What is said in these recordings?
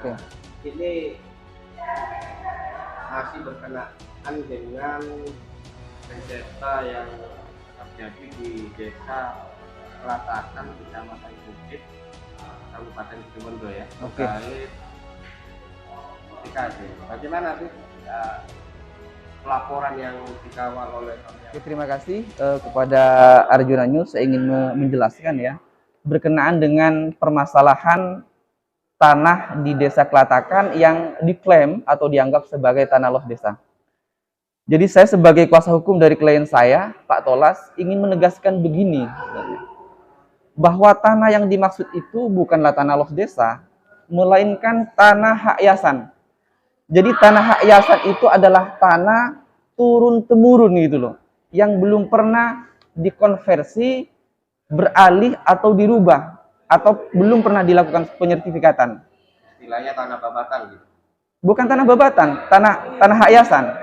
Oke. Ini masih berkenaan dengan sengketa yang terjadi di desa Kelatakan, Kecamatan Bukit, Kabupaten Situbondo ya. Oke. Terkait TKD. Bagaimana sih pelaporan yang dikawal oleh kami? Oke, terima kasih kepada Arjuna News. Saya ingin menjelaskan ya, berkenaan dengan permasalahan tanah di Desa Kelatakan yang diklaim atau dianggap sebagai tanah los desa. Jadi saya sebagai kuasa hukum dari klien saya, Pak Tolas, ingin menegaskan begini, bahwa tanah yang dimaksud itu bukanlah tanah los desa, melainkan tanah hak yayasan. Jadi tanah hak yayasan itu adalah tanah turun-temurun gitu loh, yang belum pernah dikonversi, beralih atau dirubah, atau belum pernah dilakukan penyertifikatan. Istilahnya tanah babatan gitu. Bukan tanah babatan, tanah hak yayasan.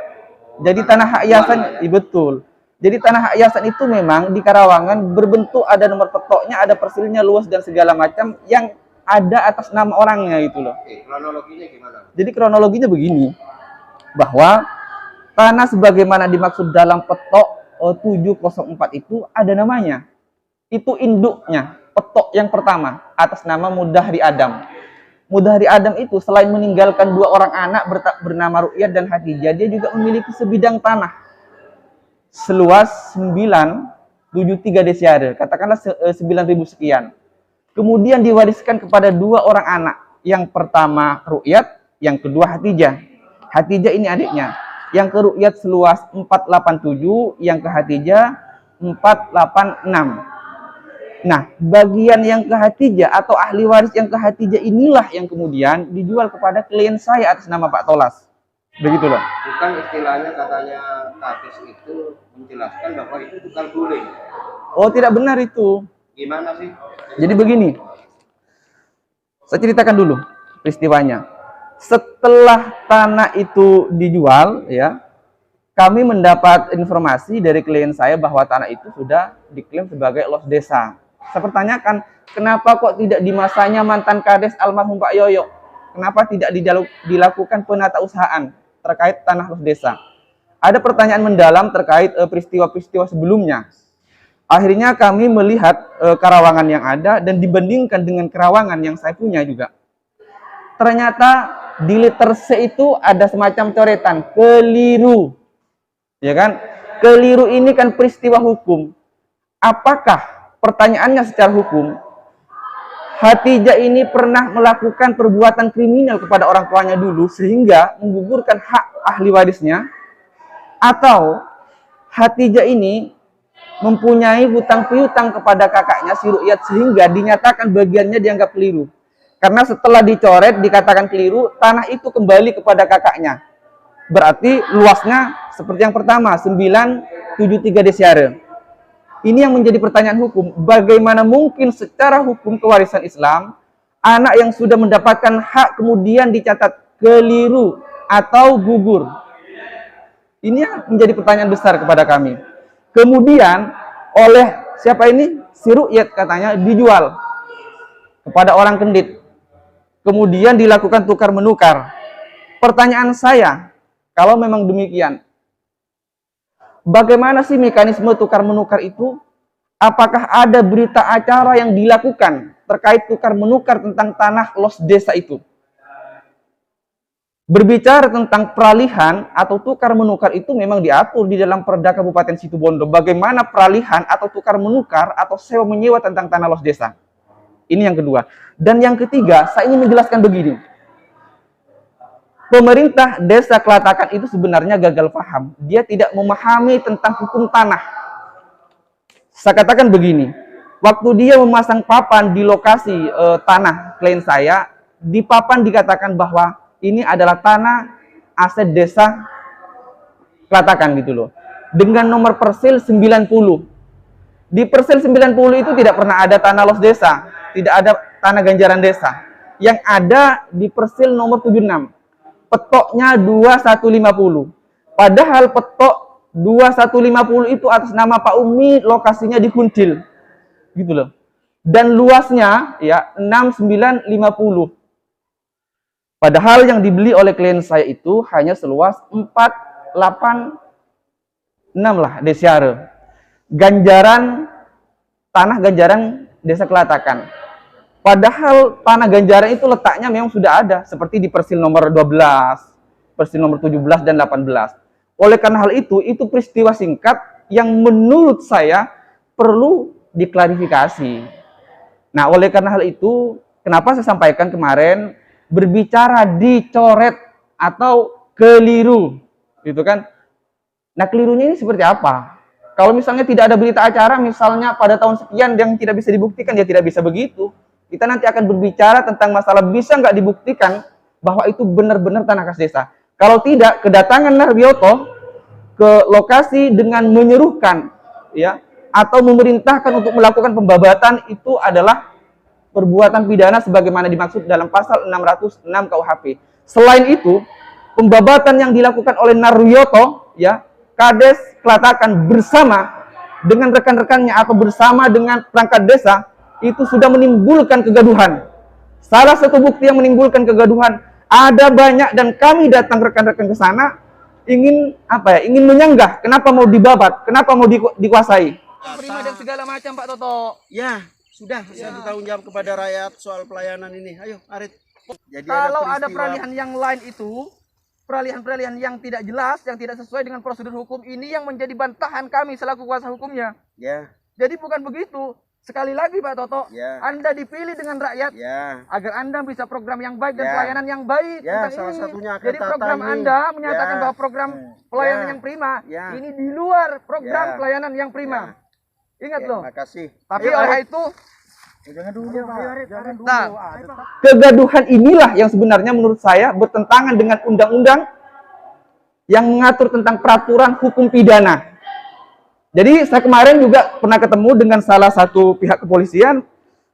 Jadi tanah hak yayasan, ya, betul. Jadi tanah hak yayasan itu memang di Karawangan berbentuk ada nomor petoknya, ada persilnya, luas dan segala macam yang ada atas nama orangnya itu loh. Oke, kronologinya gimana? Jadi kronologinya begini, bahwa tanah sebagaimana dimaksud dalam petok 704 itu ada namanya. Itu induknya, petok yang pertama atas nama Mudahri Adam. Mudahri Adam itu selain meninggalkan 2 orang anak bernama Ru'yat dan Hadijah, dia juga memiliki sebidang tanah seluas 973 desiare, katakanlah 9.000 sekian. Kemudian diwariskan kepada 2 orang anak, yang pertama Ru'yat, yang kedua Hadijah. Hadijah ini adiknya. Yang ke Ru'yat seluas 487, yang ke Hadijah 486. Nah, bagian yang ke Hadijah atau ahli waris yang ke Hadijah inilah yang kemudian dijual kepada klien saya atas nama Pak Tolas. Begitu loh. Bukan istilahnya katanya Kades itu menjelaskan bahwa itu tukar guling. Oh, tidak benar itu. Gimana sih? Jadi begini. Saya ceritakan dulu peristiwanya. Setelah tanah itu dijual, ya, kami mendapat informasi dari klien saya bahwa tanah itu sudah diklaim sebagai los desa. Saya pertanyakan, kenapa kok tidak di masanya mantan Kades almarhum Pak Yoyo? Kenapa tidak dilakukan penatausahaan terkait tanah los desa? Ada pertanyaan mendalam terkait peristiwa-peristiwa sebelumnya. Akhirnya kami melihat Karawangan yang ada dan dibandingkan dengan Karawangan yang saya punya juga. Ternyata di liter C itu ada semacam coretan, keliru. Ya kan? Keliru ini kan peristiwa hukum. Apakah, pertanyaannya secara hukum, Hadijah ini pernah melakukan perbuatan kriminal kepada orang tuanya dulu sehingga menggugurkan hak ahli warisnya? Atau Hadijah ini mempunyai hutang piutang kepada kakaknya si Ru'yat sehingga dinyatakan bagiannya dianggap keliru? Karena setelah dicoret dikatakan keliru, tanah itu kembali kepada kakaknya. Berarti luasnya seperti yang pertama, 973 desiare. Ini yang menjadi pertanyaan hukum. Bagaimana mungkin secara hukum kewarisan Islam, anak yang sudah mendapatkan hak kemudian dicatat keliru atau gugur? Ini yang menjadi pertanyaan besar kepada kami. Kemudian oleh siapa ini? Si Ru'yat katanya dijual kepada orang Kendit. Kemudian dilakukan tukar-menukar. Pertanyaan saya, kalau memang demikian, bagaimana sih mekanisme tukar-menukar itu? Apakah ada berita acara yang dilakukan terkait tukar-menukar tentang tanah los desa itu? Berbicara tentang peralihan atau tukar-menukar itu memang diatur di dalam Perda Kabupaten Situbondo. Bagaimana peralihan atau tukar-menukar atau sewa-menyewa tentang tanah los desa. Ini yang kedua. Dan yang ketiga, saya ingin menjelaskan begini. Pemerintah Desa Kelatakan itu sebenarnya gagal paham. Dia tidak memahami tentang hukum tanah. Saya katakan begini, waktu dia memasang papan di lokasi tanah klien saya, di papan dikatakan bahwa ini adalah tanah aset Desa Kelatakan gitu loh. Dengan nomor persil 90. Di persil 90 itu tidak pernah ada tanah los desa, tidak ada tanah ganjaran desa. Yang ada di persil nomor 76. Petoknya 2150. Padahal petok 2150 itu atas nama Pak Umi, lokasinya di Kuntil. Gitu loh. Dan luasnya ya 6950. Padahal yang dibeli oleh klien saya itu hanya seluas 486 lah desiare. Tanah ganjaran Desa Kelatakan. Padahal tanah ganjaran itu letaknya memang sudah ada, seperti di Persil nomor 12, Persil nomor 17 dan 18. Oleh karena hal itu peristiwa singkat yang menurut saya perlu diklarifikasi. Nah, oleh karena hal itu, kenapa saya sampaikan kemarin, berbicara dicoret atau keliru, gitu kan? Nah, kelirunya ini seperti apa? Kalau misalnya tidak ada berita acara, misalnya pada tahun sekian yang tidak bisa dibuktikan, ya tidak bisa begitu. Kita nanti akan berbicara tentang masalah bisa nggak dibuktikan bahwa itu benar-benar tanah kas desa. Kalau tidak, kedatangan Narbiyoto ke lokasi dengan menyerukan, ya, atau memerintahkan untuk melakukan pembabatan itu adalah perbuatan pidana sebagaimana dimaksud dalam pasal 606 KUHP. Selain itu, pembabatan yang dilakukan oleh Narwiyoto, ya, Kades Kelatakan bersama dengan rekan-rekannya atau bersama dengan perangkat desa itu sudah menimbulkan kegaduhan. Salah satu bukti yang menimbulkan kegaduhan, ada banyak dan kami datang rekan-rekan ke sana ingin apa ya? Ingin menyanggah kenapa mau dibabat, kenapa mau dikuasai. Prima dan segala macam Pak Toto. Ya, sudah saya bertanggung jawab kepada rakyat soal pelayanan ini. Ayo, Arit. Jadi kalau ada peralihan yang lain itu, peralihan-peralihan yang tidak jelas, yang tidak sesuai dengan prosedur hukum, ini yang menjadi bantahan kami selaku kuasa hukumnya. Ya. Jadi bukan begitu. Sekali lagi Pak Toto, ya. Anda dipilih dengan rakyat, ya, agar Anda bisa program yang baik dan pelayanan yang baik. Ya, salah satunya akan jadi program Anda menyatakan bahwa program pelayanan yang prima, ini di luar program pelayanan yang prima. Ingat loh. Makasih. Tapi oleh itu, jangan dulu, jangan dulu. Nah, kegaduhan inilah yang sebenarnya menurut saya bertentangan dengan undang-undang yang mengatur tentang peraturan hukum pidana. Jadi saya kemarin juga pernah ketemu dengan salah satu pihak kepolisian.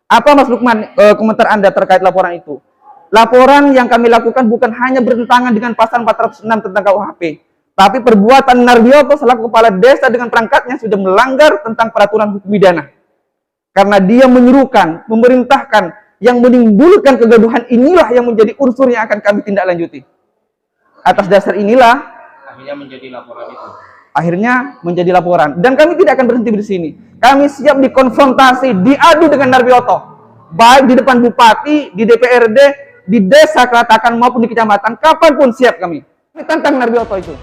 Apa Mas Lukman komentar Anda terkait laporan itu? Laporan yang kami lakukan bukan hanya bertentangan dengan pasal 406 tentang KUHP, tapi perbuatan Narbiyoto selaku kepala desa dengan perangkatnya sudah melanggar tentang peraturan hukum pidana. Karena dia menyuruhkan, memerintahkan, yang menimbulkan kegaduhan inilah yang menjadi unsur yang akan kami tindak lanjuti. Atas dasar inilah akhirnya menjadi laporan itu. Akhirnya menjadi laporan. Dan kami tidak akan berhenti di sini. Kami siap dikonfrontasi, diadu dengan Narbiyoto. Baik di depan bupati, di DPRD, di desa Kelatakan maupun di kecamatan. Kapanpun siap kami. Kami tantang Narbiyoto itu.